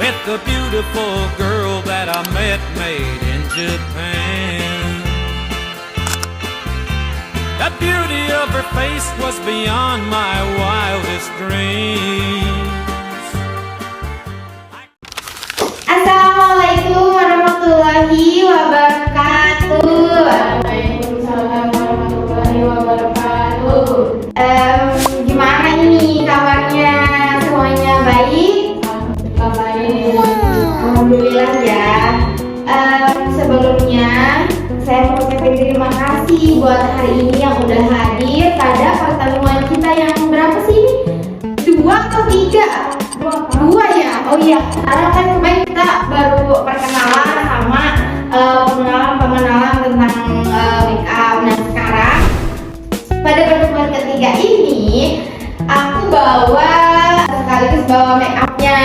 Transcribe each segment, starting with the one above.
with the beautiful girl that I met made in Japan. The beauty of her face was beyond my wildest dreams. Assalamualaikum warahmatullahi wabarakatuh. Waalaikumsalam warahmatullahi wabarakatuh. Gimana ini kabarnya? Semuanya baik? Baik. Alhamdulillah ya. Sebelumnya saya mau ucapin terima kasih buat hari ini yang udah hadir pada pertemuan kita yang berapa sih ini? 2 atau 3? 2 ya? Oh iya, karena kan kemarin kita baru perkenalan sama pengenalan tentang make up. Nah sekarang pada pertemuan ketiga ini aku sekaligus bawa make upnya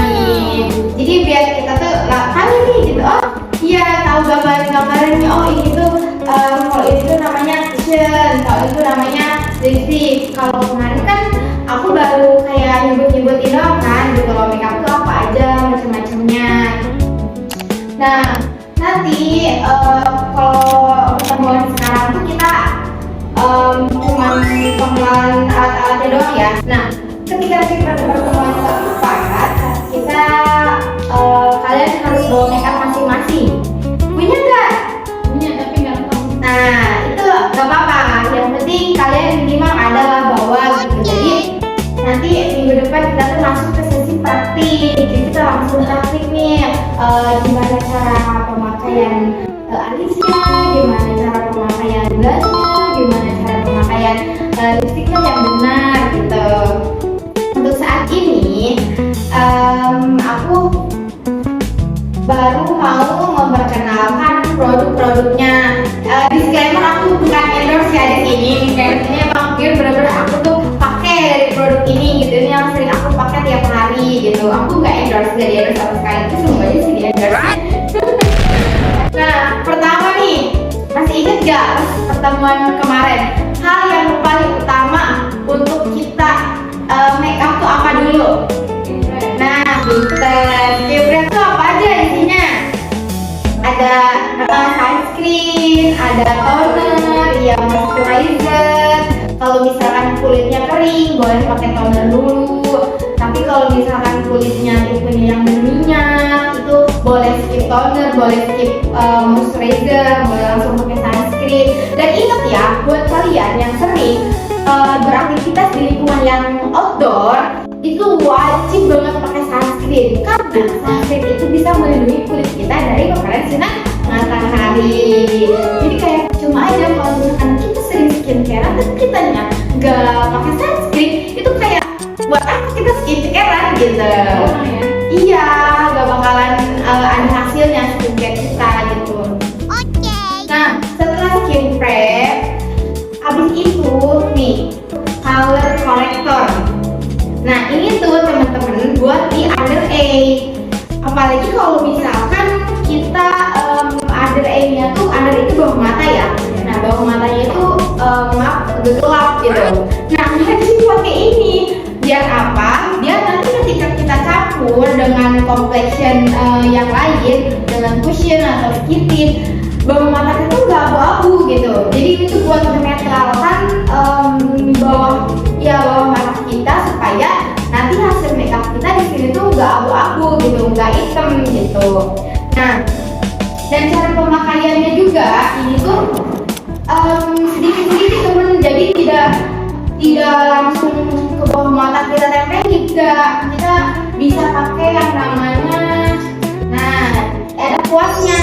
nih. Jadi biar kita tuh tahu nih gitu. Oh iya, tahu gambaran-gambarannya. Oh ini tuh kalau ini tuh namanya cushion, kalau itu namanya lipstick. Kalau kemarin kan aku baru kayak nyebut-nyebutin doang kan gitu loh, make up tuh apa aja macam-macamnya. Nah nanti kalau pertemuan sekarang tuh kita cuma pengenalan alat-alatnya doang ya. Nah ketika kita pertemuan keempat kita kalian harus bawa make up masing-masing. Punya nggak? Punya tapi nggak tahu. Nah itu nggak apa-apa. Yang penting kalian minimal adalah bawa gitu. Jadi nanti minggu depan kita tuh langsung ke sesi praktik. Jadi kita langsung praktik nih gimana cara pemakaian alisnya, gimana cara pemakaian blushnya, gimana cara pemakaian lipstiknya yang benar gitu. Untuk saat ini aku baru mau memperkenalkan produk-produknya. Disclaimer, aku bukan endorse ya di sini. Ini emang bener-bener aku tuh pakai dari produk ini gitu. Ini yang sering aku pakai tiap hari gitu. Aku nggak endorse, nggak di-endorse sama sekali. Itu semuanya sih di-endorse. Nah pertama nih, masih inget gak pertemuan kemarin? Hal yang paling utama untuk kita make up tuh apa dulu? Nah, skincare tuh apa aja isinya? Ada sunscreen, ada toner, ya moisturizer. Kalau misalkan kulitnya kering, boleh pakai toner dulu. Tapi kalau misalkan kulitnya tipenya yang berminyak, itu boleh skip toner, boleh skip moisturizer, boleh langsung pakai sunscreen. Dan ingat ya, buat kalian yang sering beraktivitas di lingkungan yang outdoor, itu wajib banget pakai sunscreen karena sunscreen itu bisa melindungi kulit kita dari paparan sinar matahari. Jadi kayak cuma aja kalau misalkan kita sering skincare tapi kitanya nggak pakai sunscreen, itu kayak buat apa kita skincare gitu? Iya, nggak bakalan ada hasilnya skincare kita gitu. Nah setelah skin prep, habis itu nih color corrector. Nah ini tuh teman-teman buat di under eye. Apalagi kalau misalkan kita under eye-nya tuh, under itu bawah mata ya. Nah bawah matanya itu agak gelap gitu. Nah wajib pakai ini. Biar apa? Biar nanti ketika kita campur dengan complexion yang lain, dengan cushion atau skin tint, bawah mata kita tuh nggak abu-abu gitu. Jadi itu buat menetralkan bawah mata kita supaya nanti hasil makeup kita di sini tuh nggak abu-abu gitu, nggak hitam gitu. Nah, dan cara pemakaiannya juga ini tuh sedikit-sedikit temen, jadi tidak langsung ke bawah mata kita tempelin, kita bisa pakai yang namanya, nah ada kuasnya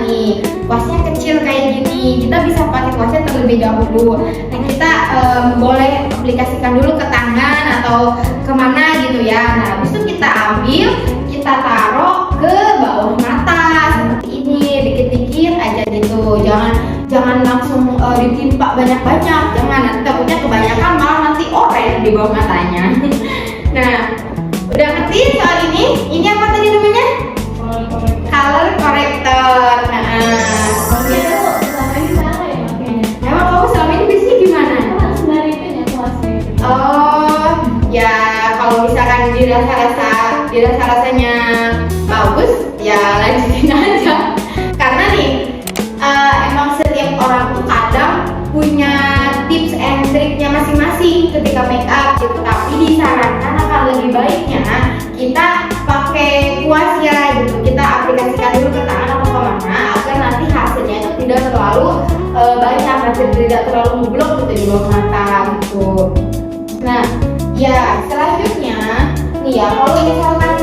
nih, kuasnya kecil kayak gini. Kita bisa pakai kuasnya terlebih dahulu. Nah kita boleh aplikasikan dulu ke tangan atau kemana gitu ya. Nah habis itu kita ambil, kita taruh ke bawah mata seperti ini, dikit-dikit aja gitu. Jangan langsung ditimpa banyak-banyak, jangan, nanti takutnya kebanyakan malah nanti oranye di bawah matanya. Nah udah ngerti soal ini? Ini apa tadi namanya? Color corrector. Nah itu selama ini cara ya makanya. Emang kamu selama ini biasanya gimana? Sebenarnya itu ya kelasnya. Oh ya, kalau misalkan dirasa-rasa dirasa rasanya bagus, ya lanjutin aja. Karena nih emang setiap orang tuh kadang punya tips and triknya masing-masing ketika make up gitu. Tapi disarankan akan lebih baiknya kita pakai kuas ya gitu. Kita aplikasikan dulu ke tangan atau kemana agar nanti hasilnya itu tidak terlalu banyak, tidak terlalu ngeblok gitu di bawah mata gitu. Nah, ya selanjutnya nih ya, kalau misalkan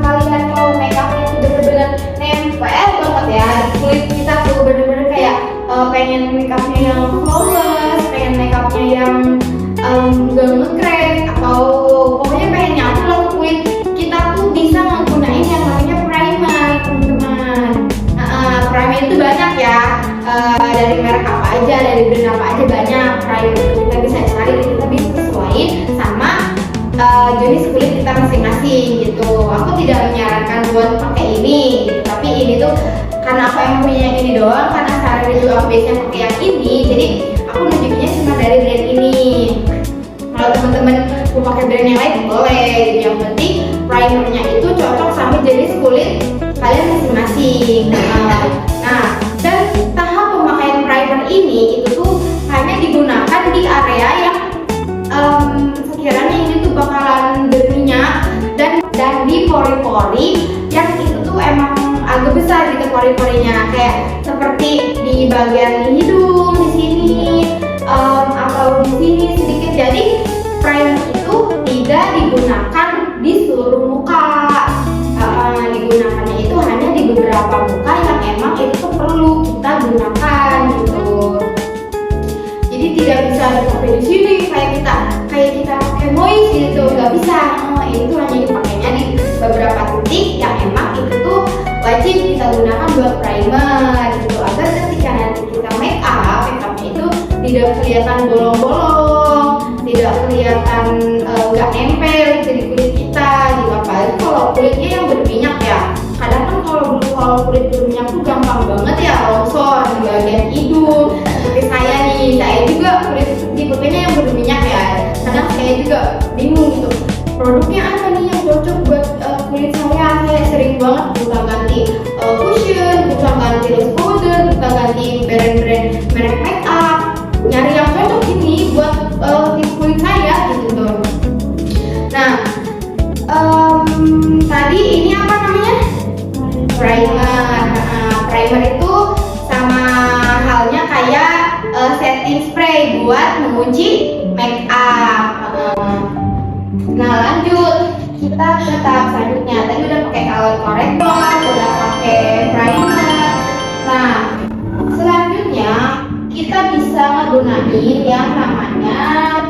kalian mau make upnya itu bener-bener nempel banget ya di kulit kita tuh, bener-bener kayak pengen make upnya yang flawless, pengen make upnya yang gak nge-crack, atau pokoknya pengen nyatu lah ke kulit kita tuh, bisa menggunakan yang namanya primer teman-teman. Primer itu banyak ya, dari merek apa aja, dari brand apa aja, banyak primer kita bisa cari, kita bisa sesuaiin sama jenis kulit kita masing-masing gitu. Aku tidak menyarankan buat pakai ini gitu, tapi ini tuh karena aku emang punya yang ini doang, karena sehari itu aku biasanya pakai yang ini, jadi aku nunjukinnya cuma dari brand ini. Kalau teman-teman mau pakai brand yang lain boleh gitu. Yang penting primernya itu cocok sama jenis kulit kalian masing-masing. Nah, dan tahap pemakaian primer ini itu tuh hanya digunakan di area yang sekiranya ini tuh bakalan berminyak dan di pori-pori yang itu tuh emang agak besar gitu pori-porinya, kayak seperti di bagian hidung di sini atau di sini sedikit. Jadi primer itu tidak digunakan di seluruh muka, digunakannya itu hanya di beberapa muka yang emang itu perlu kita gunakan gitu. Jadi tidak bisa dipakai di sini kayak kita pakai moist gitu, nggak bisa. Itu hanya dipakainya di beberapa titik yang emang itu tuh wajib kita gunakan buat primer gitu, agar ketika nanti kita make upnya itu tidak kelihatan bolong-bolong, tidak kelihatan nggak nempel gitu di kulit kita gitu. Apalagi kalau kulitnya yang berminyak ya, kadang kan kalau kulit berminyak tuh gampang banget ya longsor di bagian hidung. Seperti saya nih, saya juga kulit tipenya yang berminyak ya, kadang saya juga bingung gitu, produknya apa nih yang cocok buat kulit saya. Saya sering banget buka ganti cushion, buka ganti loose powder, buka ganti brand-brand merek make up, nyari yang cocok ini buat tipe kulit saya gitu tuh. Nah, tadi ini apa namanya? Primer. Primer itu sama halnya kayak setting spray buat mengunci make up. Nah, lanjut kita ke tahap selanjutnya. Tadi udah pakai color corrector, udah pakai primer. Nah, selanjutnya kita bisa menggunakan yang namanya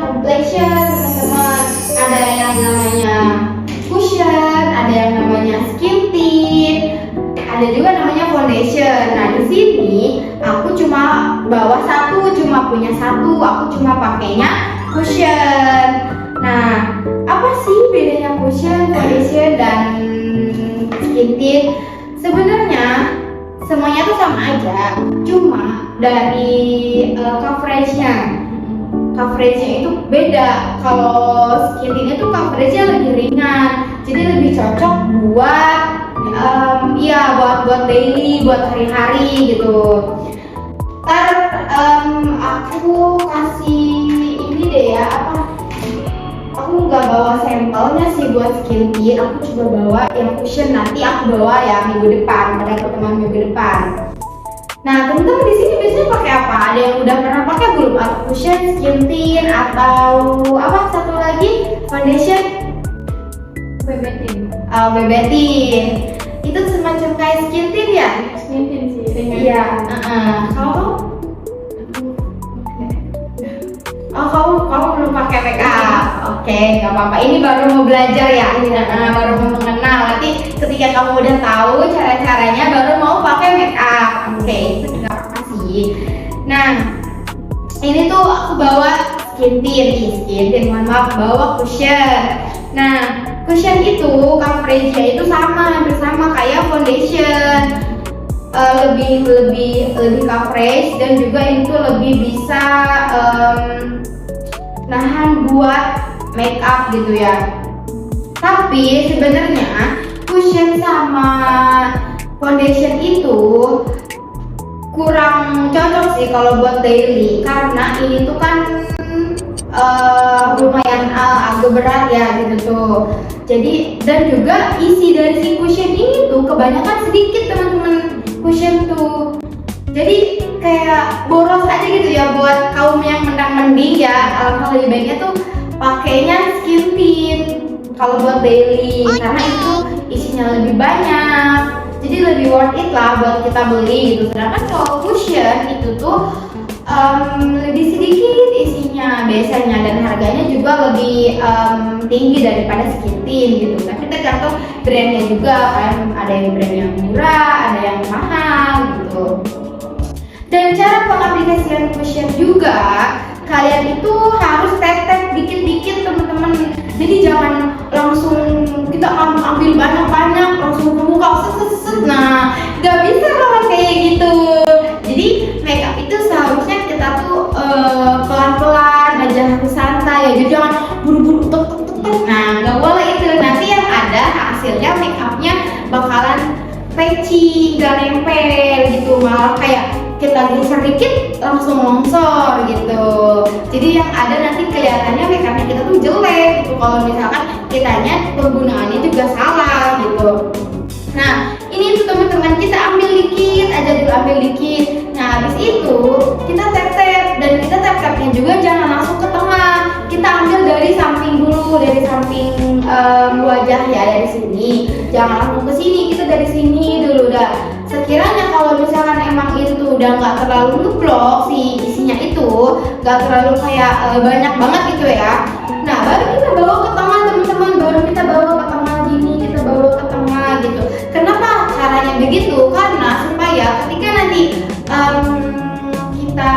complexion, teman-teman. Ada yang namanya cushion, ada yang namanya skin tint, ada juga namanya foundation. Nah, di sini aku cuma bawa punya satu, aku cuma pakainya cushion. Nah, apa sih bedanya cushion, foundation, dan skin tint? Sebenarnya semuanya tuh sama aja, cuma dari coveragenya itu beda. Kalau skin tintnya tuh coveragenya lebih ringan, jadi lebih cocok buat buat daily, buat hari-hari gitu. Aku kasih ini deh ya, aku nggak bawa sampelnya sih buat skin tint, aku coba bawa yang cushion, nanti aku bawa ya minggu depan, pada pertemuan minggu depan. Nah, teman-teman di sini biasanya pakai apa? Ada yang udah pernah pakai belum? Atau cushion, skin tint, atau apa satu lagi? Foundation? BB tint. Itu semacam kayak skin tint ya? Skin tint sih. Iya. Kamu belum pakai make up. Oke, nggak apa-apa. Ini baru mau belajar ya. Baru mau mengenal. Nanti ketika kamu udah tahu cara-caranya, baru mau pakai make up. Oke, itu nggak apa-apa sih. Nah, ini tuh aku bawa skin tint, mohon maaf, bawa cushion. Nah, cushion itu coveragenya itu hampir sama kayak foundation. Lebih coverage, dan juga itu lebih bisa nahan buat make up gitu ya. Tapi sebenarnya cushion sama foundation itu kurang cocok sih kalau buat daily, karena ini tuh kan lumayan agak berat ya gitu tuh. Jadi dan juga isi dari si cushion ini tuh kebanyakan sedikit teman-teman cushion tuh. Jadi kayak boros aja gitu ya buat kaum yang mending ya. Alangkah lebih baiknya tuh pakainya skin tint kalau buat daily, karena itu isinya lebih banyak. Jadi lebih worth it lah buat kita beli gitu. Sedangkan kalau cushion itu tuh lebih sedikit isinya biasanya, dan harganya juga lebih tinggi daripada skin tint gitu. Tapi tergantung brandnya juga kan, ada yang brand yang murah, ada yang mahal gitu. Dan cara pengaplikasian cushion juga, kalian itu harus tap-tap dikit-dikit teman-teman. Jadi jangan langsung kita ambil banyak-banyak langsung ke muka set. Nah, nggak bisa kalau kayak gitu. Jadi makeup itu seharusnya kita tuh pelan-pelan aja, harus santai ya. Jadi jangan buru-buru tek. Nah, nggak boleh itu. Nanti yang ada hasilnya makeupnya bakalan patchy, nggak nempel gitu, malah kayak kita geser dikit langsung longsor gitu. Jadi yang ada nanti kelihatannya makeupnya kita tuh jelek gitu kalau misalkan kitanya penggunaannya juga salah gitu. Nah, ini tuh teman-teman, kita ambil dikit aja dulu, ambil dikit. Nah, habis itu kita tap-tap, dan kita tap-tapnya juga jangan langsung ke tengah. Kita ambil dari samping dulu, dari samping wajah ya, dari sini. Jangan langsung ke sini, kita dari sini dulu dah. Sekiranya kalau misalkan emang itu udah nggak terlalu ngeblok si isinya itu, nggak terlalu kayak banyak banget gitu ya. Nah, baru kita bawa ke tengah teman-teman, baru kita bawa ke tengah gini, kita bawa ke tengah gitu. Kenapa caranya begitu? Karena supaya ketika nanti kita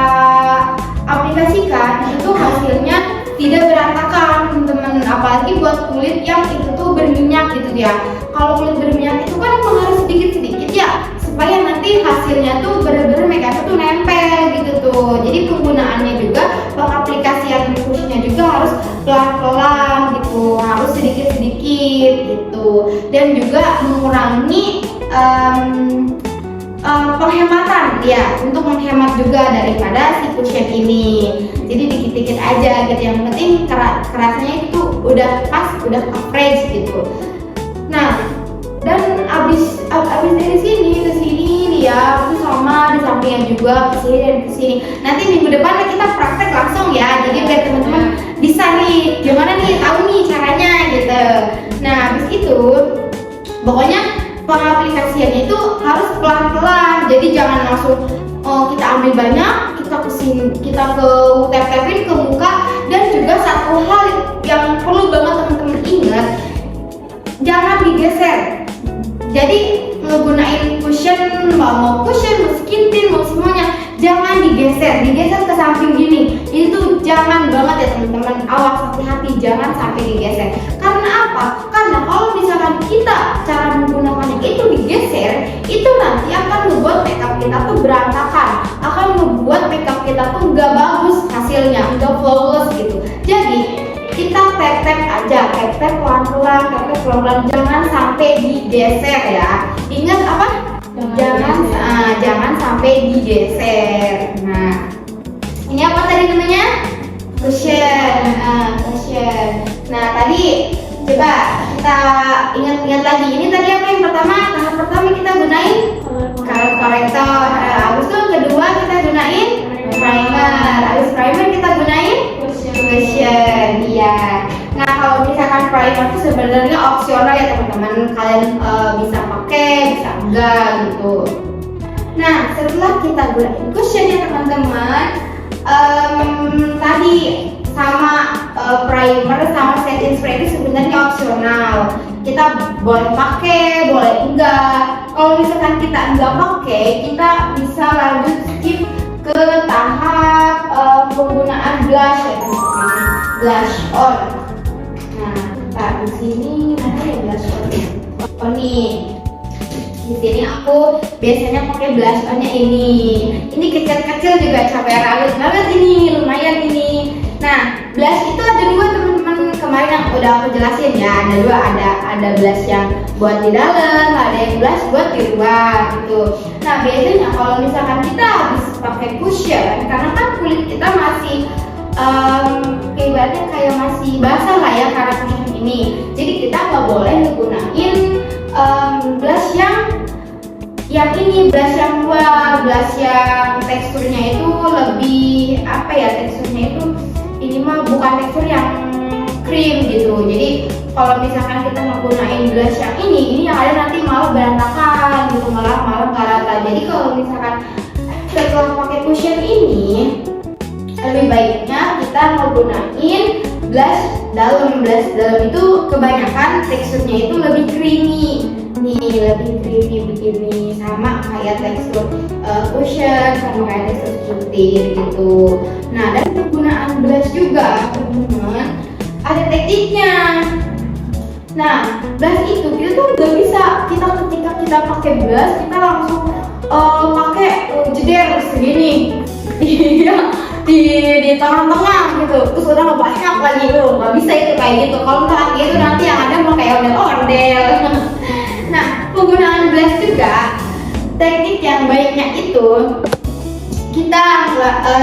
aplikasikan itu hasilnya tidak berantakan teman-teman. Apalagi buat kulit yang itu tuh berminyak gitu ya. Kalau kulit berminyak itu kan emang harus sedikit-sedikit ya, supaya nanti hasilnya tuh bener-bener makeup tuh nempel gitu tuh. Jadi penggunaannya juga, pengaplikasian cushionnya juga harus pelan-pelan gitu, harus sedikit-sedikit gitu. Dan juga mengurangi penghematan ya, untuk menghemat juga daripada si cushion ini. Jadi dikit-dikit aja gitu, yang penting kerasnya itu udah pas, udah coverage gitu. Nah, dan abis dari sini ke sini nih ya, itu sama di sampingnya juga, ke sini dan ke sini. Nanti minggu depan kita praktek langsung ya. Jadi biar teman-teman bisa nih, gimana nih, tahu nih caranya gitu. Nah, abis itu pokoknya pengaplikasiannya itu harus pelan-pelan. Jadi jangan langsung kita ambil banyak, kita kesini, kita ke tap-tapin ke muka. Dan juga satu hal yang perlu banget teman-teman ingat, jangan digeser. Jadi ngegunain cushion, mau cushion, mau skin tint, mau semuanya, jangan digeser ke samping gini. Itu jangan banget ya teman-teman, awas, hati-hati, jangan sampai digeser. Karena apa? Karena kalau misalkan kita cara menggunakannya itu digeser, itu nanti akan membuat makeup kita tuh berantakan, akan membuat makeup kita tuh nggak bagus hasilnya, nggak flawless gitu. Jadi kita tap-tap aja, tap-tap pelan-pelan, jangan sampai digeser ya. Ingat apa? Jangan sampai digeser. Nah, ini apa tadi namanya? Cushion. Nah, tadi coba kita ingat-ingat lagi. Ini tadi apa yang pertama? Tahap pertama kita gunain color corrector. Habis itu kedua kita gunain primer. Habis primer kita gunain cushion. Iya. Nah, kalau misalkan primer itu sebenarnya opsional ya teman-teman. Kalian bisa pakai, bisa enggak gitu. Nah, setelah kita gunain cushion ya teman-teman, tadi sama primer sama setting spray itu sebenarnya opsional. Kita boleh pakai, boleh enggak. Kalau misalkan kita enggak pakai, kita bisa lanjut skip ke tahap penggunaan blush ya teman-teman. Blush on. Nah, di sini mana ya blush on? Oh nih. Di sini aku biasanya pakai blush on-nya ini. Ini kecil-kecil juga cabai rawit banget ini, lumayan ini. Nah, blush itu ada dua teman-teman. kemarin yang udah aku jelasin ya, ada dua, ada blush yang buat di dalam, ada yang blush buat di luar gitu. Nah biasanya kalau misalkan kita habis pakai cushion, karena kan kulit kita masih ibaratnya kayak masih basah lah ya karena cushion ini, jadi kita nggak boleh gunain blush yang ini, blush yang luar, blush yang teksturnya itu lebih apa ya, teksturnya itu ini mah bukan tekstur yang krim gitu. Jadi kalau misalkan kita menggunakan blush yang ini yang ada nanti malah berantakan gitu, malah nggak rata. Jadi kalau misalkan setelah pakai cushion ini, lebih baiknya kita menggunakan blush dalam. Blush dalam itu kebanyakan teksturnya itu lebih creamy nih, lebih creamy begini, sama kayak tekstur cushion, sama kayak tekstur cutir gitu. Nah dan penggunaan blush juga teman-teman ada tekniknya. Nah blush itu kita tuh nggak bisa ketika kita pakai blush kita langsung pakai jeder segini di tengah-tengah gitu, terus udah banyak lagi tuh, nggak bisa itu kayak gitu. Kalau misalkan gitu nanti yang ada mau kayak ondel-ondel. Nah penggunaan blush juga teknik yang baiknya itu kita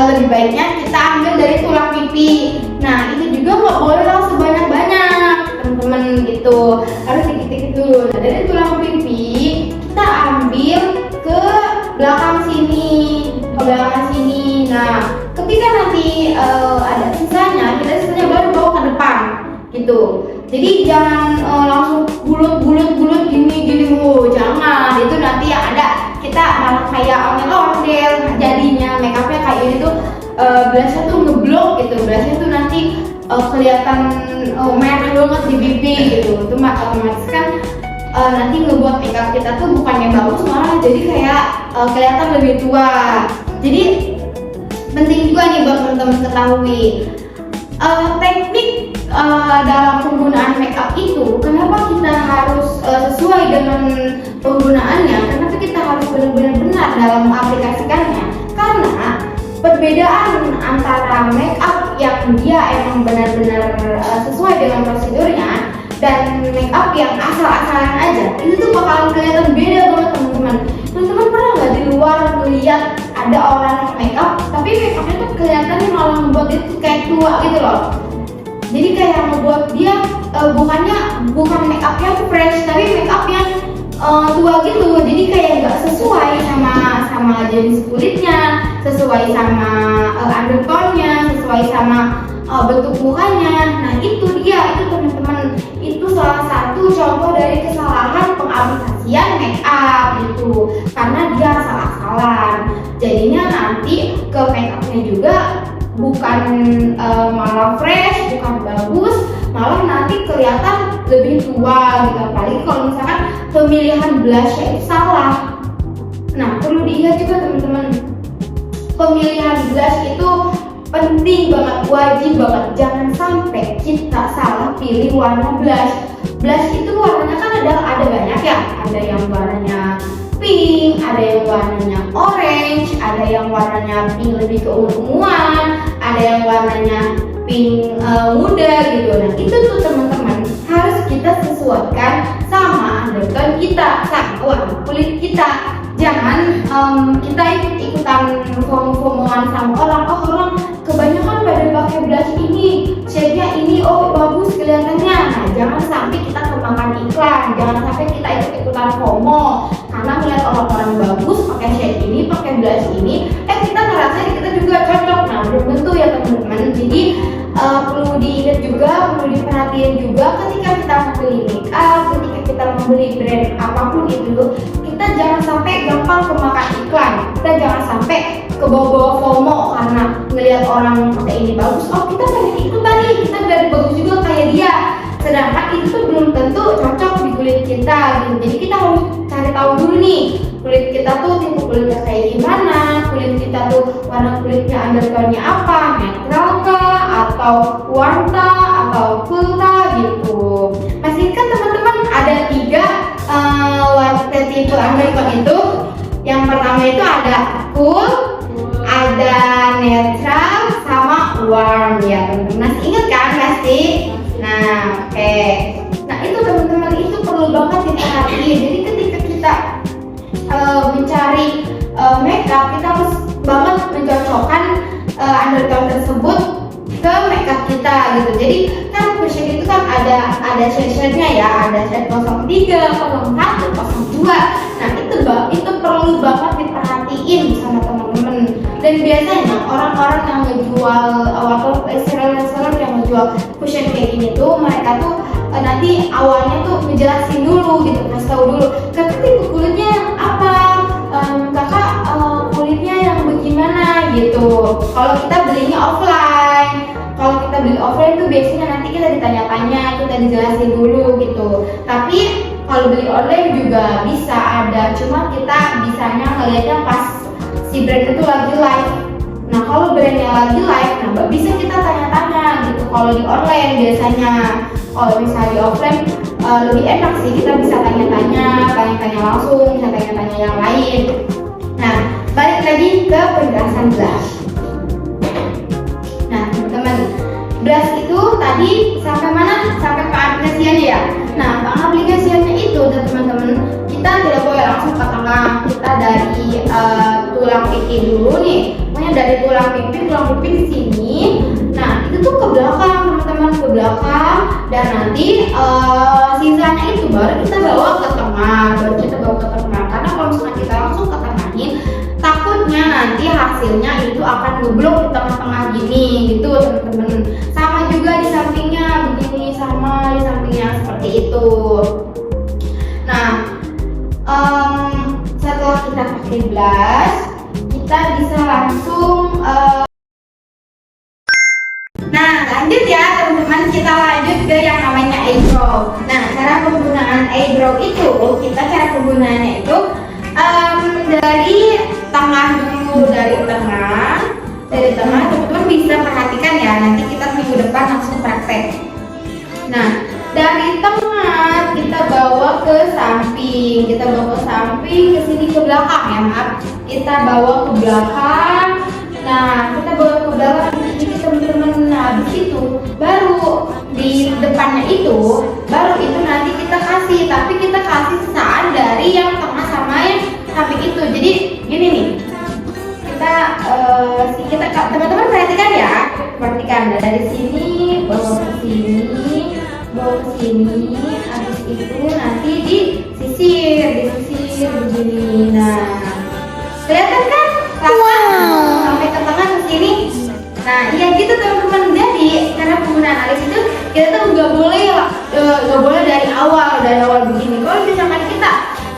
lebih baiknya kita ambil dari tulang pipi. Nah itu juga nggak boleh langsung banyak-banyak teman-teman gitu, harus dikit-dikit dulu. Nah dari tulang pipi kita ambil ke belakang sini, Nah ketika nanti ada sisanya, kita sisanya baru bawa ke depan gitu. Jadi jangan langsung bulut gini jangan. Itu nanti yang ada kita malah kayak ondel-ondel jadinya, makeupnya kayak ini tuh blushnya tuh ngeblok gitu, blushnya tuh nanti kelihatan merah banget di pipi gitu. Itu otomatis kan nanti ngebuat makeup kita tuh bukannya bagus, malah jadi kayak kelihatan lebih tua. Jadi penting juga nih buat teman-teman ketahui teknik dalam penggunaan makeup itu. Kenapa kita harus sesuai dengan penggunaannya? Kenapa kita harus benar-benar dalam mengaplikasikannya? Karena perbedaan antara makeup yang dia emang benar-benar sesuai dengan prosedurnya dan makeup yang asal-asalan aja, itu tuh bakalan kelihatan beda banget teman-teman. Teman-teman pernah nggak di luar melihat ada orang makeup tapi makeupnya tuh kelihatannya malah membuat dia tuh kayak tua gitu loh. Jadi kayak membuat dia bukan makeup yang fresh tapi makeup yang tua gitu. Jadi kayak nggak sesuai sama jenis kulitnya, sesuai sama undertone-nya, sesuai sama bentuk mukanya. Nah itu teman-teman, itu salah satu contoh dari kesalahan pengaplikasian makeup gitu, karena dia asal-asalan. Jadinya nanti ke makeupnya juga bukan malah fresh, bukan bagus, malah nanti kelihatan lebih tua gitu. Apalagi kalau misalkan pemilihan blushnya itu salah. Nah perlu diingat juga teman-teman, pemilihan blush itu penting banget, wajib banget. Jangan sampai kita salah pilih warna blush. Blush itu warnanya kan ada banyak ya, ada yang warnanya pink, ada yang warnanya orange, ada yang warnanya pink lebih ke ungu-unguan, ada yang warnanya pink muda gitu. Nah itu tuh teman-teman harus kita sesuaikan sama undertone kita, sama warna kulit kita. Jangan kita ikutan FOMO-FOMOan sama orang kebanyakan pada pakai blush ini, shade-nya ini, oh bagus kelihatannya. Nah jangan sampai kita kemakan iklan, jangan sampai kita ikut-ikutan FOMO karena melihat orang-orang bagus pakai shade ini, pakai blush ini, kita ngerasa kita juga cocok. Nah belum tentu ya teman-teman. Jadi perlu diingat juga, perlu diperhatiin juga ketika kita membeli makeup, ketika kita membeli brand apapun itu, kita jangan sampai gampang kemakan iklan. Kita jangan sampai kebawa-bawa FOMO karena ngelihat orang pakai ini bagus, oh kita pengen ikutan nih, kita biar bagus juga kayak dia. Sedangkan itu tuh belum tentu cocok di kulit kita gitu. Jadi kita harus cari tahu dulu nih, kulit kita tuh tipe kulitnya kayak gimana, kulit kita tuh warna kulitnya undertone-nya apa, netral kah, atau warm kah, atau cool kah gitu. Masih kan teman-teman ada 3 warna tipe undertone itu. Yang pertama itu ada cool, ada netral, sama warm ya teman-teman. Masih ingat kan pasti? Nah ada shade-nya ya, ada shade 03, 01, 02. Nah itu perlu banget diperhatiin sama teman-teman. Dan biasanya orang-orang yang ngejual atau seller yang ngejual cushion kayak gini tuh, mereka tuh nanti awalnya tuh ngejelasin dulu gitu, kasih tahu dulu kakak tipe kulitnya apa, kakak kulitnya yang bagaimana gitu. Kalau kita belinya offline, kalau kita beli offline tuh biasanya nanti kita ditanya-tanya, kita dijelasin dulu gitu. Tapi kalau beli online juga bisa ada, cuma kita bisanya ngeliatnya pas si brand itu lagi live. Nah kalau brandnya lagi live, nah bisa kita tanya-tanya gitu. Kalau di online biasanya, kalau misalnya di offline lebih enak sih, kita bisa tanya-tanya langsung, bisa tanya-tanya yang lain. Nah balik lagi ke penjelasan blush. Nah teman-teman, blush itu tadi sampai mana? Sampai pengaplikasiannya ya. Nah pengaplikasiannya itu teman-teman, kita tidak boleh langsung ke tengah. Kita dari tulang pipi dulu nih, pokoknya dari tulang pipi di sini. Nah itu tuh ke belakang teman-teman, ke belakang, dan nanti sisanya itu baru kita bawa ke tengah, karena kalau misalnya kita langsung ke tengahin, takutnya nanti hasilnya itu akan ngeblok di tengah-tengah gini gitu teman-teman. Sama juga di sampingnya begini, sama di sampingnya seperti itu. Nah setelah kita pakai blush, kita bisa langsung nah lanjut ya teman-teman, kita lanjut ke yang namanya eyebrow. Nah cara penggunaan eyebrow itu, cara penggunaannya itu dari tengah dulu, dari tengah teman-teman bisa perhatikan ya, nanti kita minggu depan langsung praktek. Nah dari tengah kita bawa ke samping, ke sini ke belakang ya, maaf, kita bawa ke belakang. Nah kita bawa ke belakang ini teman-teman. Nah habis itu baru di depannya itu, baru itu nanti kita kasih, tapi kita kasih sisaan dari yang tengah sama yang samping itu. Jadi gini nih, kita teman-teman perhatikan ya, dari sini bawa ke sini, habis itu nanti disisir begini. Nah kelihatan kan? Sampai ke tengah ke sini. Nah iya gitu teman-teman. Jadi karena penggunaan alis itu kita tuh nggak boleh dari awal begini. Kalau misalkan kita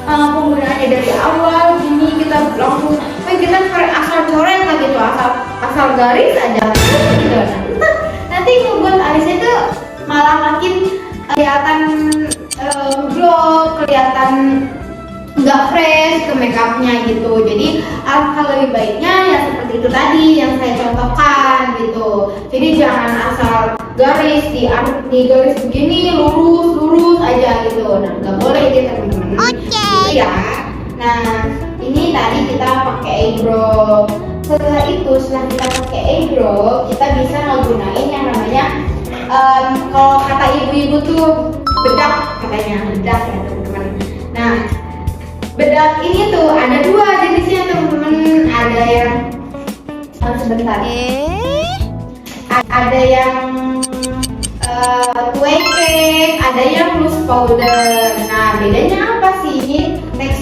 penggunaannya dari awal gini, kita langsung kita asal coret lah gitu, asal garis aja gitu. Nanti ngebuat alisnya tuh malah makin kelihatan blok, kelihatan nggak fresh ke makeupnya gitu. Jadi alangkah lebih baiknya ya seperti itu tadi yang saya contohkan gitu. Jadi jangan asal garis di garis begini lurus aja gitu. Nah nggak boleh gitu teman-teman. Gitu ya. Nah ini tadi kita pakai eyebrow. Setelah kita pakai eyebrow, kita bisa menggunakan yang namanya kalau kata ibu-ibu tuh bedak, katanya bedak ya teman-teman. Nah bedak ini tuh ada dua jenisnya teman-teman. Ada yang sebentar. Ada yang kue cake, ada yang loose powder. Nah bedanya apa sih?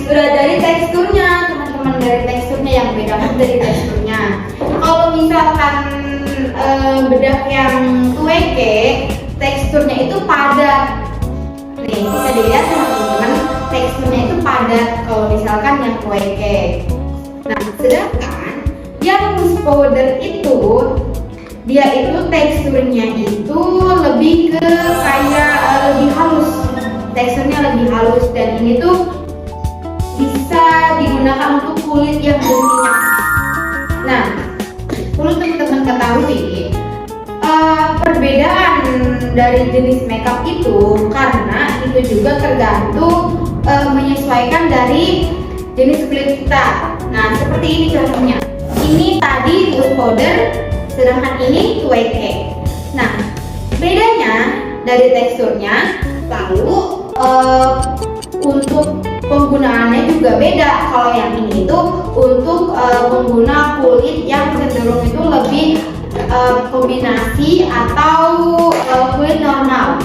Dari teksturnya teman-teman, dari teksturnya yang beda dari teksturnya. Kalau misalkan bedak yang kue cake, teksturnya itu padat. Nih bisa dilihat teman-teman, teksturnya itu padat kalau misalkan yang kue cake. Nah sedangkan yang loose powder itu, dia itu teksturnya itu lebih ke kayak lebih halus, teksturnya lebih halus, dan ini tuh bisa digunakan untuk kulit yang berminyak. Nah perlu teman-teman ketahui perbedaan dari jenis makeup itu, karena itu juga tergantung menyesuaikan dari jenis kulit kita. Nah seperti ini contohnya, ini tadi loose powder, sedangkan ini kue cake. Nah bedanya dari teksturnya, lalu untuk penggunaannya juga beda. Kalau yang ini itu untuk pengguna kulit yang cenderung itu lebih kombinasi atau kulit normal.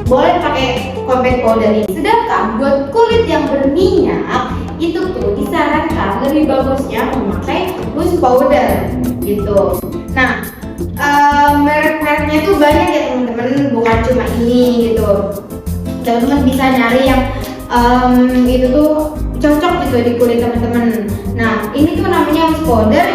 boleh pakai compact powder ini. Sedangkan buat kulit yang berminyak itu tuh disarankan lebih bagusnya memakai loose powder gitu. Nah, merek-mereknya tuh banyak ya teman-teman, bukan cuma ini gitu. Teman-teman bisa nyari yang itu tuh cocok gitu di kulit teman-teman. Nah, ini tuh namanya loose powder.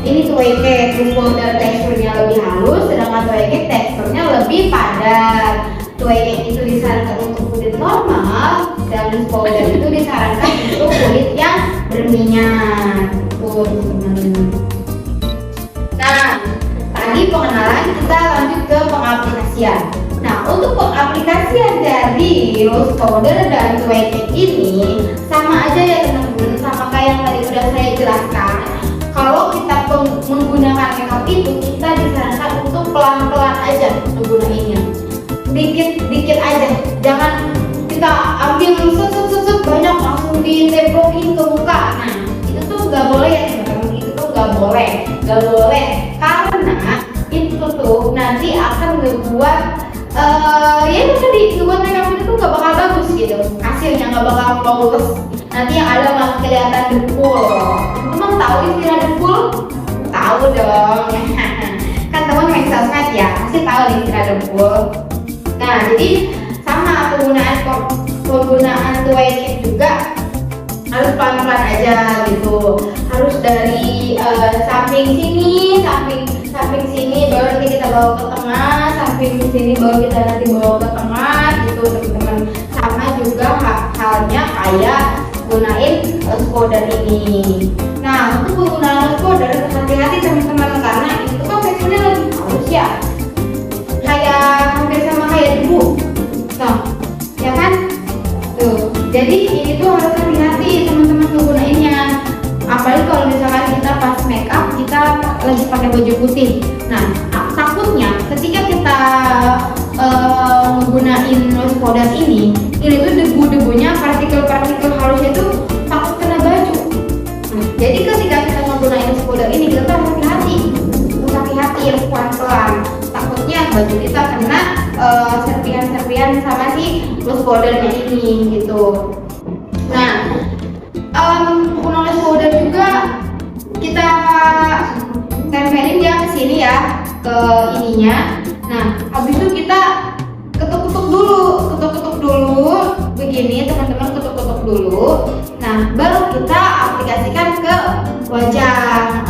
Ini tuweke, loose powder teksturnya lebih halus, sedangkan tuweke teksturnya lebih padat. Tuweke itu disarankan untuk kulit normal, dan loose powder itu disarankan untuk kulit yang berminyak. Tuh teman-teman. Nah, tadi pengenalan, kita lanjut ke pengaplikasian. Nah, untuk pengaplikasian dari loose powder dan tuweke ini sama aja ya teman-teman, sama kayak yang tadi sudah saya jelaskan. Kalau kita menggunakan makeup itu, kita disarankan untuk pelan-pelan aja menggunakannya. Dikit-dikit aja, jangan kita ambil set banyak langsung ditempelin ke muka. Nah, itu tuh nggak boleh ya teman-teman, itu tuh nggak boleh, karena itu tuh nanti akan ngebuat ya itu tadi, ngebuat makeup itu tuh nggak bakal bagus gitu, hasilnya nggak bakal flawless. Nanti yang ada malah kelihatan dempul. Teman tahu istilah dempul? Tahu dong. Kan teman main sosmed ya, pasti tahu istilah dempul. Nah, jadi sama penggunaan tuweke juga harus pelan-pelan aja gitu. Harus dari samping sini baru nanti kita bawa ke tengah, samping sini baru kita nanti bawa ke tengah gitu teman-teman. Sama juga halnya kayak gunain loose powder ini. Nah, untuk penggunaan loose powder hati-hati teman-teman, karena itu kan teksturnya lebih halus ya, kayak hampir sama kayak debu. Nah, ya kan? Tuh, jadi ini tuh harus hati-hati teman-teman menggunainnya. Apalagi kalau misalkan kita pas make up, kita lagi pakai baju putih. Nah, takutnya ketika kita menggunain loose powder ini tuh debu-debunya, partikel-partikel halusnya itu takut kena baju. Jadi ketika kita menggunakan loose powder ini, kita harus hati-hati, harus pelan-pelan. Takutnya baju kita kena serpihan-serpihan sama si loose powdernya ini gitu. Nah, penggunaan loose powder juga kita tempelin dia ke sini ya, ke ininya. Nah, habis itu kita ketuk-ketuk dulu begini teman-teman, ketuk-ketuk dulu. Nah, baru kita aplikasikan ke wajah,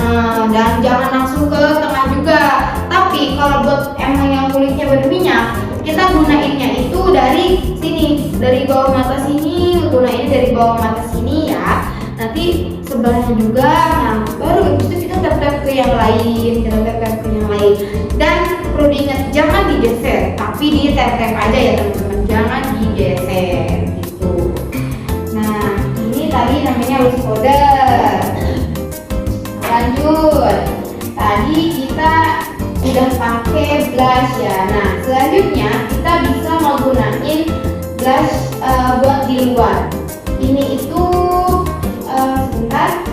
dan jangan langsung ke tengah juga. Tapi kalau buat emang yang kulitnya berminyak, kita gunainnya itu dari sini, dari bawah mata sini, gunain dari bawah mata sini ya. Nanti sebelahnya juga. Nah, baru itu kita tap-tap ke yang lain, dan perlu diingat jangan digeser, tapi ditap-tap aja ya teman-teman, jangan digeser gitu. Nah, ini tadi namanya loose powder. Lanjut, tadi kita udah pakai blush ya. Nah, selanjutnya kita bisa menggunakan blush buat di luar. Ini itu sebentar.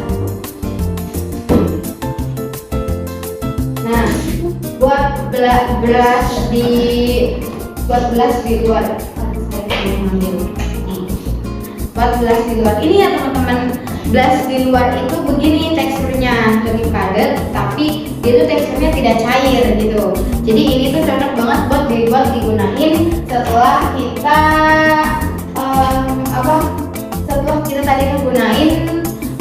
Nah, buat blush di luar. Buat blush di luar ini ya teman-teman, blush di luar itu begini teksturnya, lebih padat, tapi dia tuh teksturnya tidak cair gitu. Jadi ini tuh cocok banget buat digunain setelah kita setelah kita tadi menggunain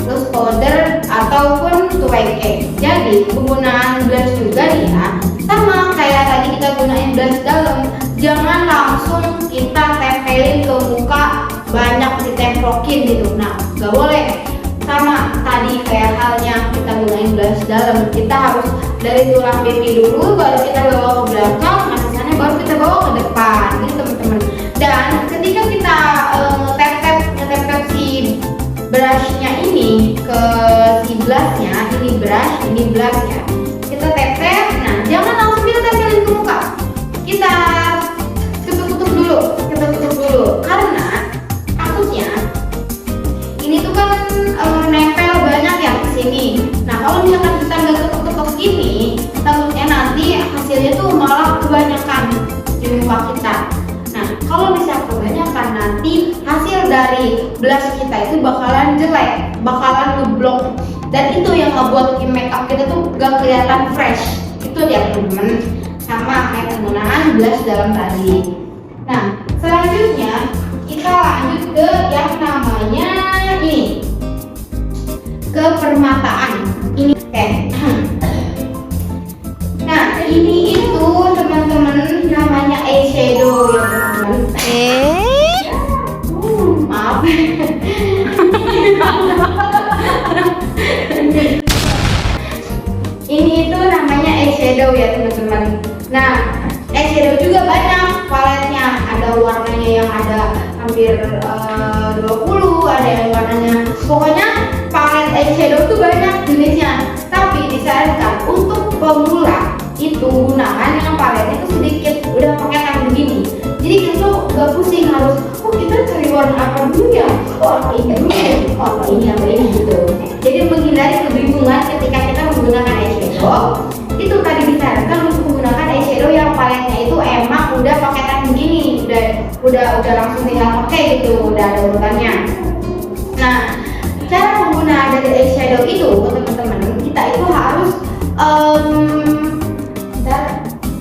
loose powder ataupun tuweke. Jadi penggunaan blush juga nih ya, sama kayak tadi kita gunain blush dalam, jangan langsung kita tempelin ke muka, banyak ditemplokin gitu. Nah, nggak boleh. Sama tadi kayak halnya kita gunain blush dalam, kita harus dari tulang pipi dulu, baru kita bawa ke belakang, sisanya baru kita bawa ke depan gitu teman-teman. Dan ketika kita ngetep si brushnya ini ke si blushnya, ini blushnya, kita tep-tep. Nah, jangan langsung kita tempelin ke muka, kita ketuk-ketuk dulu, karena takutnya ini tuh kan nempel banyak ya ke sini. Nah, kalau misalkan kita nggak ketuk-ketuk ini, takutnya nanti hasilnya tuh malah kebanyakan di muka kita. nanti hasil dari blush kita itu bakalan jelek, bakalan ngeblok, dan itu yang ngebuat makeup kita tuh gak kelihatan fresh. Itu dia teman-teman, sama kayak penggunaan blush dalam tadi. Nah, selanjutnya kita lanjut ke yang namanya ini, ke permataan. Ini nah, ini itu teman-teman namanya eyeshadow ya teman-teman. Maaf. Ini itu namanya eyeshadow ya teman-teman. Nah, eyeshadow juga banyak paletnya. Ada warnanya yang ada hampir 20, ada yang warnanya, pokoknya palet eyeshadow tuh banyak jenisnya. Tapi disarankan untuk pemula itu gunakan yang paletnya itu sedikit, udah pakai yang begini. Jadi kita gak pusing harus, oh kita cari warna apa dulu ya, oh apa ini dulu ya, oh apa ini gitu. Jadi menghindari kebingungan ketika kita menggunakan eyeshadow. Itu tadi disarankan untuk menggunakan eyeshadow yang paletnya itu emang udah pakai tag begini, udah langsung tinggal pakai gitu, udah ada urutannya. Nah, cara penggunaan dari eyeshadow itu teman-teman, kita itu harus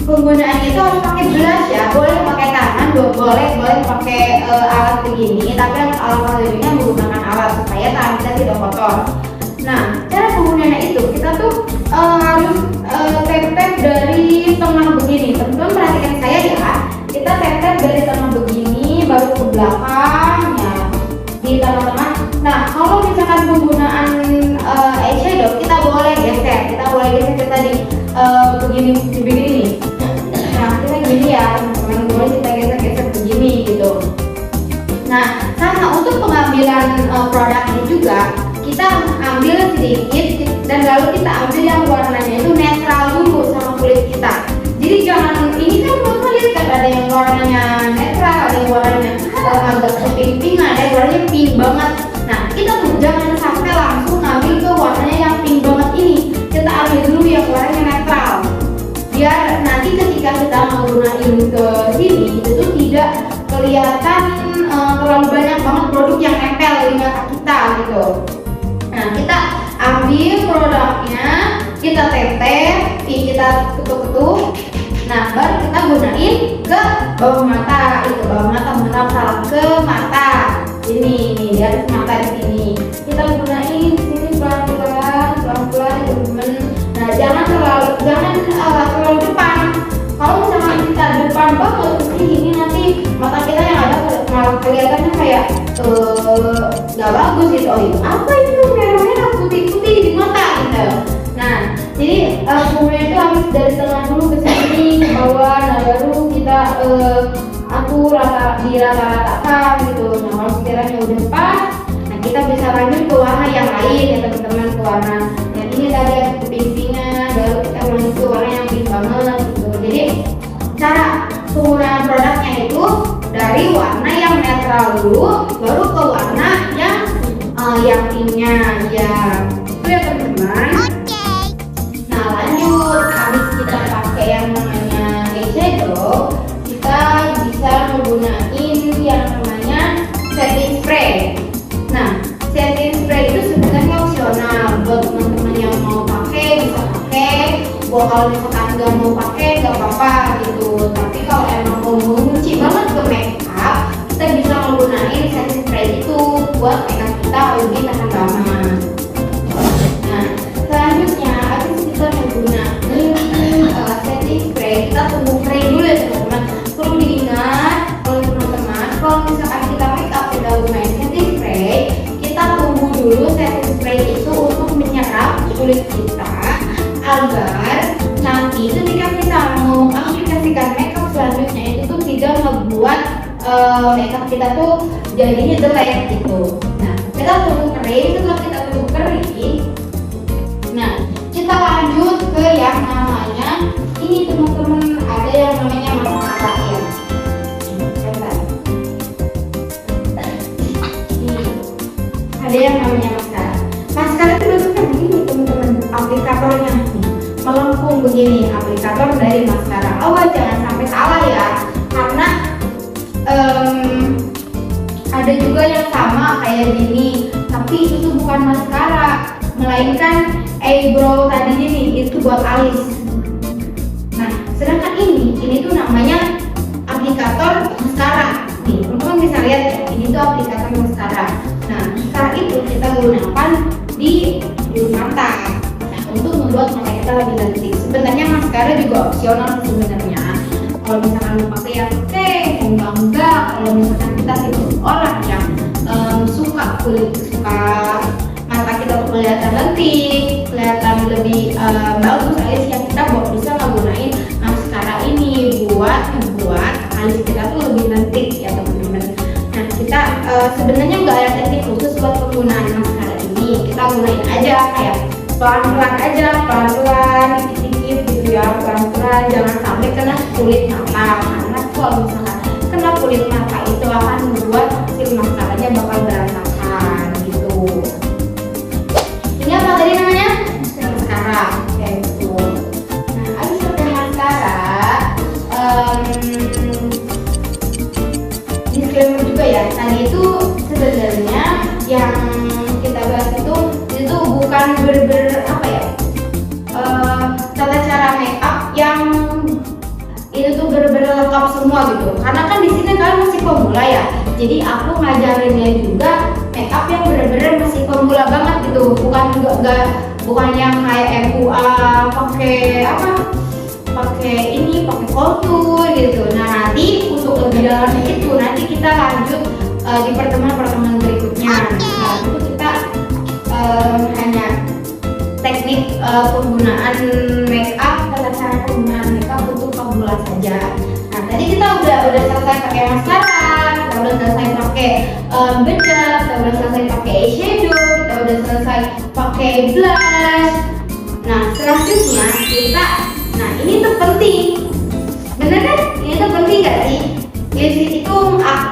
penggunaannya itu harus pakai blush ya, boleh pakai tangan, boleh pakai alat begini, tapi alat begini menggunakan alat supaya tangan kita tidak kotor. Nah, cara penggunaannya itu kita tuh harus tap-tap dari tengah begini. Teman-teman perhatikan saya ya, kita tap-tap dari tengah begini, baru ke belakang ya, di tengah-tengah. Nah, kalau misalkan penggunaan eyeshadow, kita boleh geser kita di begini. Nah, kita gini ya teman-teman, boleh kita geser begini gitu. Nah, sama untuk pengambilan produknya juga, kita ambil sedikit dan lalu kita ambil yang warnanya itu netral dulu sama kulit kita. Jadi jangan, ini kan teman-teman lihat kan ada yang warnanya netral, ada yang warnanya agak pink, ada yang warnanya pink banget. Nah, kita tuh jangan sampai langsung ngambil ke warnanya yang pink banget ini. Kita ambil dulu yang warnanya netral, biar nanti ketika kita menggunakan ke sini itu tuh tidak kelihatan terlalu banyak banget produk yang nempel di mata kita gitu. Nah, kita ambil produknya, kita tep-tep, kita ketuk-ketuk. Nah, baru kita gunain ke bawah mata, itu bawah mata, salah ke mata. Ini di atas mata di sini. Kita gunain di sini pelan-pelan teman-teman. Nah, jangan terlalu depan. Kalau misalkan kita depan banget ini nanti mata kita yang ada malah kelihatannya kayak nggak bagus gitu. Oh iya, apa itu merah-merah putih-putih di mata gitu. Nah, jadi penggunaan itu harus dari tengah dulu ke sini ke bawah. Nah, baru kita atur rata-ratakan gitu. Nah, kalau sekiranya udah pas, nah kita bisa lanjut ke warna yang lain ya teman-teman, ke warna yang ini tadi yang pink-pinkan, baru kita lanjut ke warna yang pink banget gitu. Jadi cara penggunaan produknya itu dari warna yang netral dulu, baru ke warna yang pinknya ya. Itu ya teman-teman. Nah, lanjut, habis kita pakai yang namanya eyeshadow, kita bisa menggunakan yang namanya setting spray. Nah, setting spray itu sebenarnya opsional buat teman-teman yang mau pakai bisa pakai. Buat kalau misalkan nggak mau pakai nggak apa-apa gitu. Tapi kalau emang mau mengunci banget ke makeup, kita bisa menggunakan setting spray itu buat makeup kita lebih tahan lama. Nah, selanjutnya habis kita menggunakan setting spray, kita tunggu kering dulu ya teman-teman. Perlu diingat oleh teman-teman, kalau misalkan kita makeup kita gunain setting spray, kita tunggu dulu setting spray itu untuk menyerap kulit kita, agar nanti ketika kita mau aplikasikan makeup selanjutnya itu tuh tidak membuat makeup kita tuh jadinya jelek gitu. Nah, kita tunggu kering. Setelah kita tunggu kering, nah kita lanjut ke yang namanya ini teman-teman, ada yang namanya maskara ya. Ada yang namanya maskara. Maskara itu bentuknya begini teman-teman, aplikatornya nih melengkung begini, aplikator dari maskara. Awas jangan sampai salah ya, karena ada juga yang sama kayak gini, tapi itu bukan maskara, melainkan eyebrow tadi ini, itu buat alis. Nah, sedangkan ini tuh namanya aplikator maskara. Nih, teman-teman bisa lihat ya, ini tuh aplikator maskara. Nah, maskara itu kita gunakan di ujung mata. Nah, untuk membuat mata kita lebih cantik. Sebenarnya maskara juga opsional sebenarnya. Kalau misalkan mau pakai ya oke, enggak. Kalau misalkan kita tipe orang yang suka mata kita kelihatan lentik, kelihatan lebih bagus alisnya, kita bisa menggunakan maskara ini buat membuat alis kita tuh lebih lentik ya teman-teman. Nah, kita sebenarnya nggak ada teknik khusus buat penggunaan maskara ini. Kita gunain aja kayak pelan-pelan, dikit-dikit gitu ya, pelan-pelan, jangan sampai kena kulit mata. Karena kalau misalkan kena kulit mata itu akan membuat si maskaranya bakal berantakan gitu. Ini apa tadi namanya? Maskara, kayak gitu. Nah, habis pakai maskara, disclaimer juga ya. Tadi itu sebenarnya yang kita bahas itu bukan apa ya? Tata cara make up yang itu tuh bener-bener lengkap semua gitu. Karena kan di sini kalian masih pemula ya. Jadi aku ngajarinnya juga make up yang bener-bener masih pemula banget gitu. Bukan yang kayak MUA pakai kontur gitu. Nah, nanti untuk lebih dalamnya itu nanti kita lanjut di pertemuan berikutnya. Nah, itu kita hanya teknik penggunaan make up, tata cara penggunaan make up untuk pemula saja. Nah, tadi kita udah selesai pakai maskara, kita udah selesai pakai bedak, kita udah selesai pakai eyeshadow, kita udah selesai pakai blush. Nah, selanjutnya ini tuh penting, bener kan? Ini tuh penting gak sih? Lipstick itu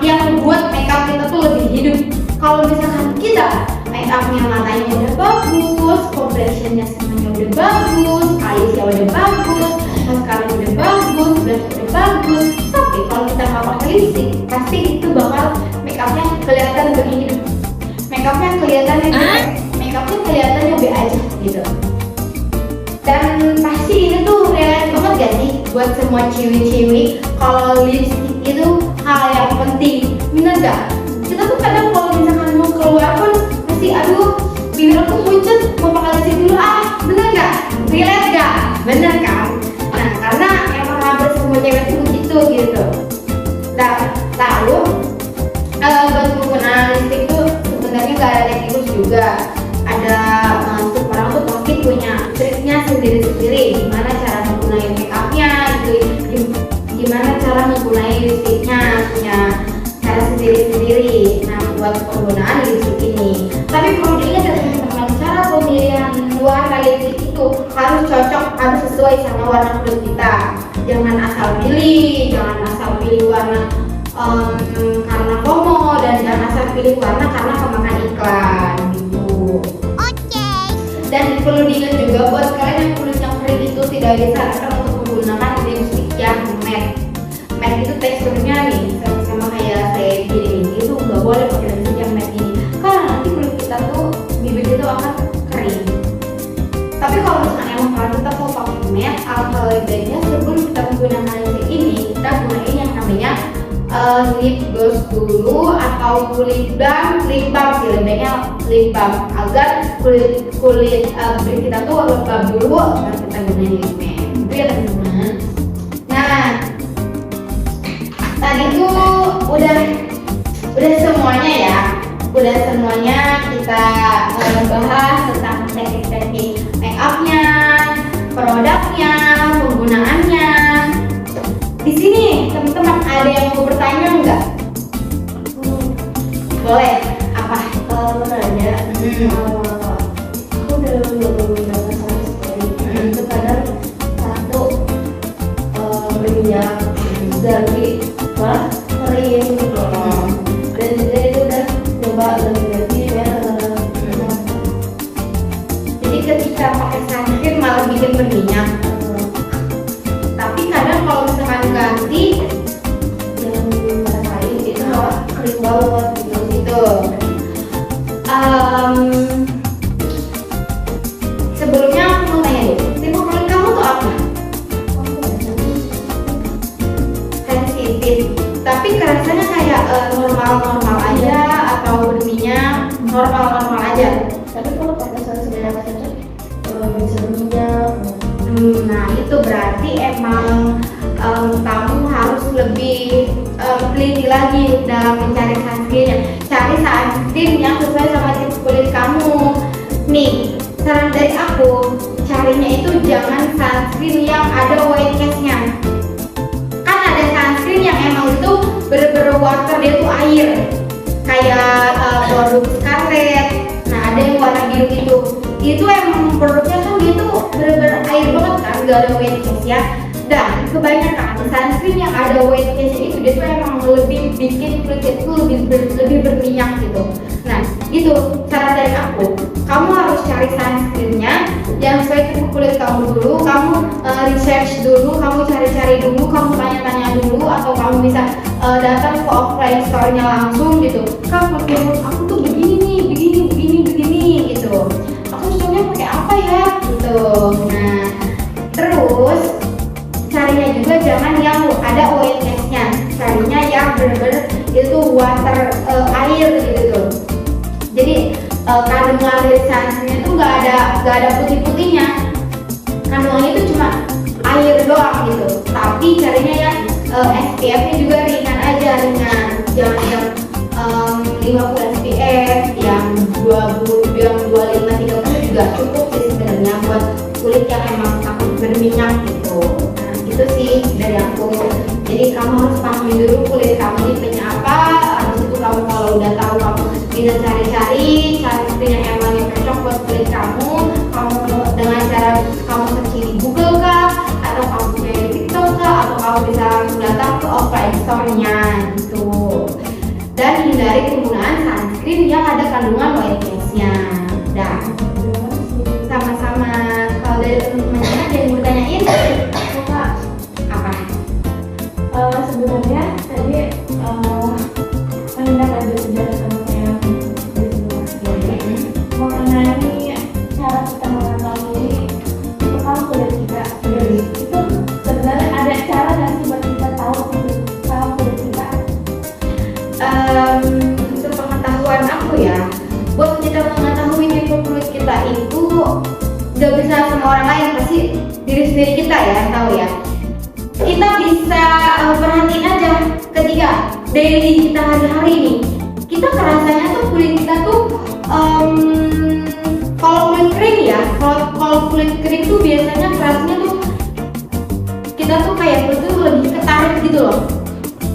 yang membuat make up kita tuh lebih hidup. Kalau misalkan kita make upnya matanya udah bagus, complexion-nya semuanya udah bagus, alisnya udah bagus, mascara udah bagus, blush udah bagus, tapi kalau kita nggak pakai lipstick, pasti itu bakal make upnya kelihatan lebih hidup. Make upnya kelihatannya B aja gitu. Dan pasti ini tuh relate banget gak sih buat semua cewek-cewek kalau lipstick itu hal yang penting, bener gak? Kita tuh kadang kalau misalkan mau keluar pun masih bibir aku pucet, mau pakai lipstick dulu bener gak? Relate gak? Bener kan? Nah, karena yang hampir semua cewek tuh begitu gitu. Nah, lalu buat penggunaan lipstick tuh sebenarnya gak ada teknik khusus juga. Ada setiap orang tuh pasti punya triknya sendiri-sendiri, gimana cara menggunakan make upnya gitu, gimana cara menggunakan lipstiknya, punya cara sendiri-sendiri. Nah, buat penggunaan lipstik ini, tapi perlu diingat ya teman-teman, cara pemilihan warna lipstik itu harus cocok, harus sesuai sama warna kulit kita. Jangan asal pilih warna karena FOMO, dan jangan asal pilih warna karena kemakan iklan gitu. Dan perlu diingat juga buat kalian yang kulitnya kering itu tidak disarankan untuk menggunakan lipstick yang matte. Matte itu teksturnya nih sama kayak saya gini, itu nggak boleh pakai lipstick yang matte ini karena nanti kulit kita tuh bibir itu akan kering. Tapi kalau misalnya emang kalian tetap mau pakai matte, alangkah lebih baiknya sebelum kita menggunakan lipstick ini, kita gunain yang namanya lip gloss dulu atau lip balm sih, lebihnya lip balm agar kulit kita tuh lembab dulu baru kita gunain lip matte. Itu ya teman-teman. Nah, tadi tuh udah semuanya kita bahas tentang teknik-teknik make upnya, produknya, penggunaannya. Di sini teman-teman ada yang mau bertanya nggak? Boleh. Apa? Menanya. Aku udah menggunakan sunscreen. Itu kadang satu minyak dari kering gitu. Dan dia itu udah coba ganti merek. Jadi ketika pakai sunscreen malah bikin berminyak. Tapi kadang kalau misalkan ganti yang merek lain itu kering banget gitu sih. tapi kerasanya kayak normal-normal aja atau berminyak normal-normal aja. Tapi kalau pakai sunscreen yang cocok bisa berminyak. Nah itu berarti emang kamu harus lebih teliti lagi dalam mencari sunscreennya. Cari sunscreen yang sesuai sama tipe kulit kamu. Nih, saran dari aku, carinya itu jangan sunscreen yang ada white cast-nya. Kan ada sunscreen yang emang itu bener-bener water, dia tuh air. Kayak produk Scarlett. Nah, ada yang warna biru itu. Itu emang produknya kan dia tuh bener-bener air banget kan, gak ada white cast ya. Dan kebanyakan sunscreen yang ada white cast itu dia tuh emang lebih bikin kulit itu lebih berminyak gitu. Nah itu saran dari aku, kamu harus cari sunscreennya yang sesuai dengan kulit kamu dulu. Kamu research dulu, kamu cari-cari dulu, kamu tanya-tanya dulu, atau kamu bisa datang ke offline store-nya langsung gitu. Kak, kulit aku tuh begini nih, begini gitu. Aku cocoknya pakai apa ya gitu. Nah terus carinya juga jangan yang ada white cast-nya, carinya yang bener-bener itu water, air gitu. Jadi kandungan dari sunscreen itu nggak ada putih-putihnya, kandungannya itu cuma air doang gitu. Tapi carinya yang SPF-nya juga ringan aja, jangan yang 50 SPF, yang 20, yang 25, 30 juga cukup sih sebenarnya buat kulit yang emang takut berminyak gitu. Itu sih dari aku. Jadi kamu harus pahami dulu kulit kamu tipenya apa. Habis itu kamu kalau udah tahu, kamu bisa cari-cari sunscreen yang emang yang cocok buat kulit kamu. Kamu dengan cara kamu searching di Google kah, atau kamu punya di TikTok kah, atau kamu bisa langsung datang ke offline store-nya gitu. Dan hindari penggunaan sunscreen yang ada kandungan white cast-nya. Dan sama-sama. Kalau dari teman-temannya ada yang mau tanyain? Sebenarnya tadi menindaklanjuti sejarah sama yang mengenai cara kita mengetahui itu kan kulit kita. Itu sebenarnya ada cara nggak sih buat kita tahu kalau kulit kita? Untuk pengetahuan aku ya, buat kita mengetahui tipe kulit kita itu gak bisa sama orang lain, pasti diri sendiri kita ya yang tahu ya. Kita bisa perhatiin aja ketika daily kita hari-hari ini, kita kerasanya tuh kulit kita tuh kalau kulit kering ya, kalau kulit kering tuh biasanya kerasnya tuh kita tuh kayak betul lebih ketarik gitu loh.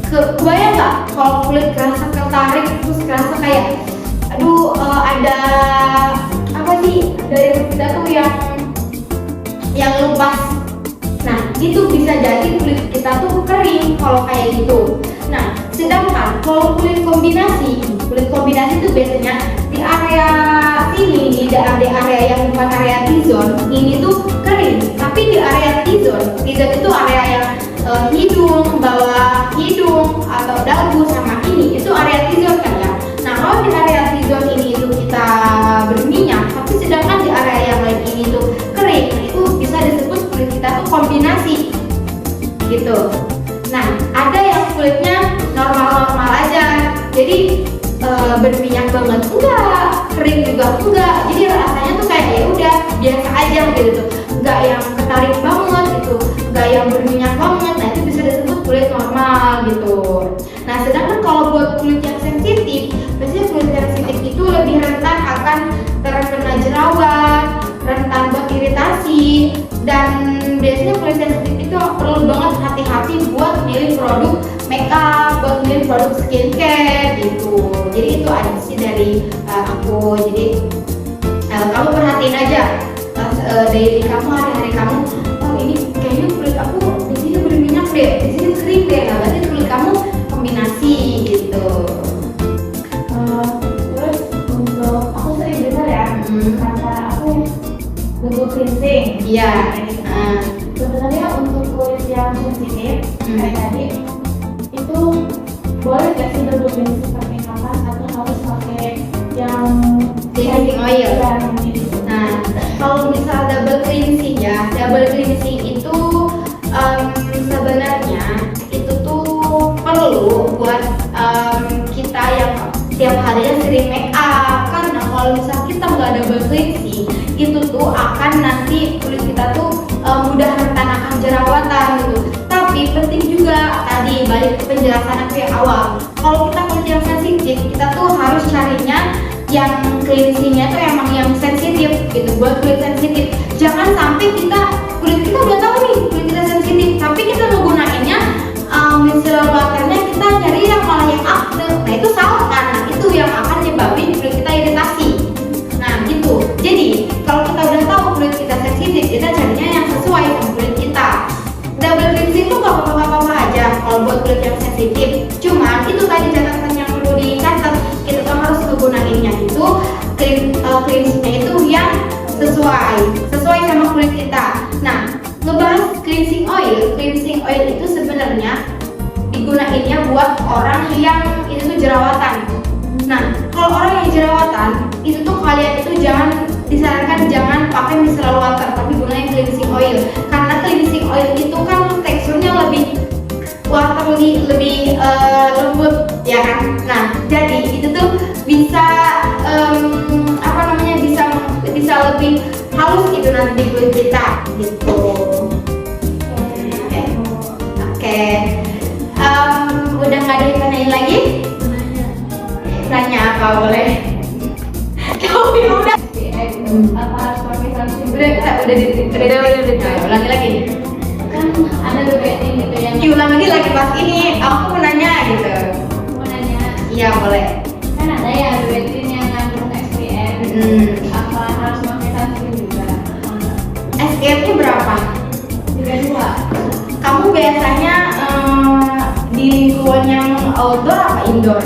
Kebayang nggak kalau kulit kerasa ketarik, terus kerasa kayak aduh ada apa sih dari kita tuh yang lepas. Nah itu bisa jadi kulit kita tuh kering kalau kayak gitu. Nah sedangkan kalau kulit kombinasi itu biasanya di area sini, di area yang bukan area T-zone ini tuh kering, tapi di area T-zone itu area yang hidung, bawah hidung atau dagu sama ini itu area T-zone kan ya. Nah kalau di area T-zone ini itu kita berminyak, tapi sedangkan di area yang lain ini tuh kering, itu bisa disebut kulit kita tuh kombinasi gitu. Nah ada yang kulitnya normal-normal aja, jadi berminyak banget enggak, kering juga enggak, jadi rasanya tuh kayak ya udah biasa aja gitu, enggak yang ketarik banget gitu, enggak yang berminyak banget. Nah itu bisa disebut kulit normal gitu. Nah sedangkan kalau buat kulit yang sensitif, biasanya kulit yang sensitif itu lebih rentan akan terkena jerawat, rentan buat iritasi, dan biasanya kulit sensitif itu perlu banget hati-hati buat milih produk makeup, buat milih produk skincare gitu. Jadi itu aja sih dari aku. Jadi kamu perhatiin aja daily kamu, hari-hari kamu, oh ini kayaknya kulit aku di sini berminyak deh, di sini kering deh. Nah berarti kulit kamu kombinasi gitu. Terus untuk aku sering dengar ya kata aku untuk cleansing. Iya. Sebenarnya untuk kulit yang sensitif kayak tadi itu boleh nggak sih double cleansing pakai kapas atau harus pakai yang Cleansing oil. Yang Nah kalau misal double cleansing ya, double cleansing itu sebenarnya itu tuh perlu tiap harinya sering make up, karena kalau misal kita nggak double cleansing itu tuh akan nanti kulit kita tuh mudah rentan akan jerawatan gitu. Tapi penting juga tadi balik ke penjelasan aku yang awal, kalau kita kulit yang sensitif kita tuh harus carinya yang cleansingnya tuh emang yang sensitif gitu, buat kulit sensitif. Jangan sampai kulit kita udah tahu nih kulit kita sensitif, tapi kita menggunakannya micellar waternya kita nyari yang malah yang acne. Nah itu salah kan, nah, itu yang akan nyebabin kulit kita iritasi. Nah gitu. Jadi kalau kita udah tahu kulit kita sensitif, kita carinya yang sesuai sama kulit kita. Double cleansing tuh gak apa-apa aja kalau buat kulit yang sensitif. Cuman itu tadi catatan yang perlu dicatat, kita tuh harus menggunakannya itu cleansingnya itu yang sesuai sama kulit kita. Nah, ngebahas cleansing oil itu sebenarnya digunainnya buat orang yang itu tuh jerawatan. Nah, kalau orang yang jerawatan itu tuh kalian itu disarankan jangan pakai micellar water, tapi gunain cleansing oil. Karena cleansing oil itu kan teksturnya lebih lebih lembut ya kan. Nah, jadi itu tuh bisa bisa lebih halus gitu nanti di kulit kita gitu. Oke. Udah nggak ada yang tanyain lagi? Tanya apa boleh? Udah. Apa harus pakai sunscreen? Udah. Ulangi lagi. Kan ada beberapa gitu yang Diulangi lagi pas ini. Aku mau nanya gitu. mau nanya. Iya boleh. Kan ada ya beberapa yang ngandung SPF. Apa harus pakai sunscreen juga? SPF-nya berapa? 32. Kamu biasanya di lingkungan yang outdoor apa indoor?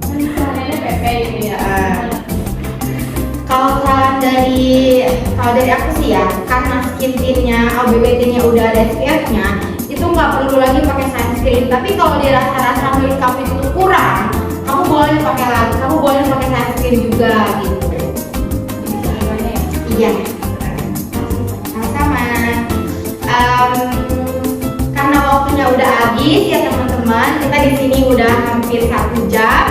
Kan misalnya PP gitu ya. Kalau dari aku sih ya, karena skin tint-nya, ABBT-nya udah ada SPF-nya, itu nggak perlu lagi pakai sunscreen. Tapi kalau dirasa-rasa kulit kamu itu kurang, kamu boleh pakai sunscreen juga gitu. Iya. Sama-sama. Karena waktunya udah habis ya teman-teman, kita di sini udah hampir 1 jam.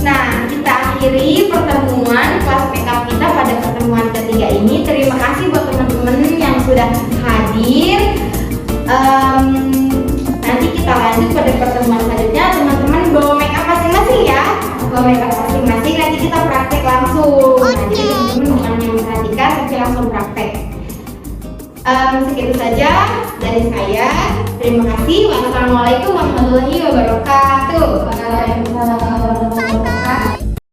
Nah, kita akhiri pertemuan kelas makeup kita pada pertemuan ketiga ini. Terima kasih buat teman-teman yang sudah hadir. Nanti kita lanjut pada pertemuan selanjutnya. Teman-teman bawa makeup masing-masing ya. Bawa makeup masing-masing. Nanti kita praktek langsung. Jadi teman-teman bukan yang memperhatikan, tapi langsung praktek. Segitu saja dari saya. Terima kasih. Wassalamualaikum warahmatullahi wabarakatuh. Waalaikumsalam.